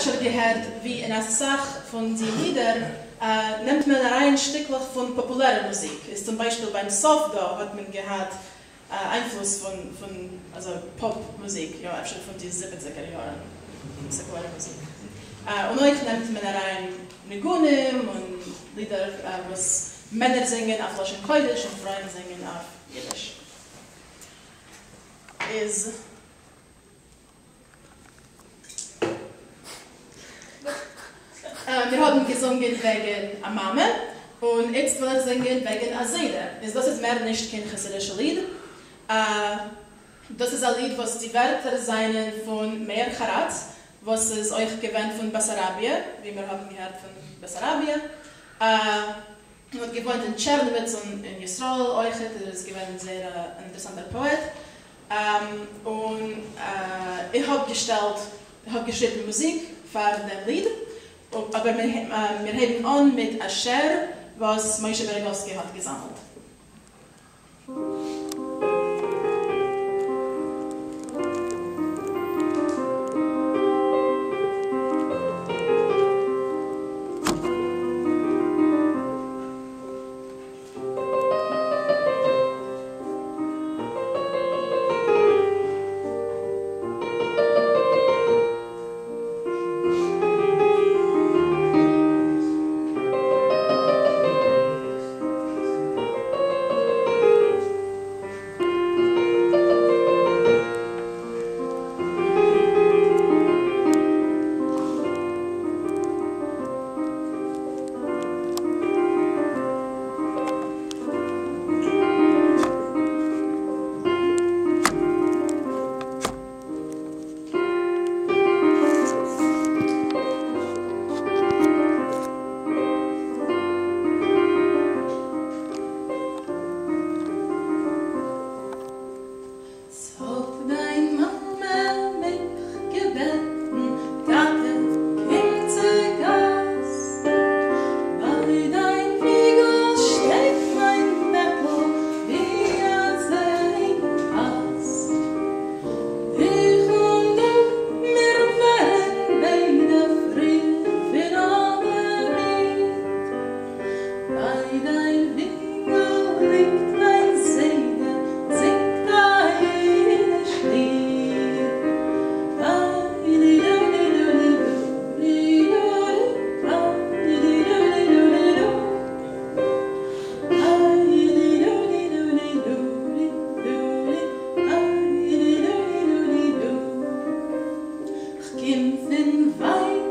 öfter gehört, wie in der Sache von den Liedern, nimmt man ein Stückchen von populärer Musik. Ist zum Beispiel beim Sofdo hat man gehabt Einfluss von also Popmusik, ja, öfter von den 70er Jahren, säkulare Musik. Und euch nimmt man rein Nigunim und Lieder, was Männer singen auf Lashon Kodesh und Frauen singen auf Jiddisch. Wir haben gesungen wegen Amame und jetzt will ich singen wegen Azeda. Das ist mehr nicht kein chassidisches Lied. Das ist ein Lied, was die Wörter seien von Meir Charat, was es euch gewöhnt von Bessarabia, wie wir haben gehört von Bessarabia. Und gewohnt in Tschernowitz und in Yisrael euch, das ist gewöhnt ein sehr interessanter Poet. Ich habe geschrieben Musik für das Lied, aber wir heben an mit Asher, was Moshe Berigowski hat gesammelt. Kim fin weit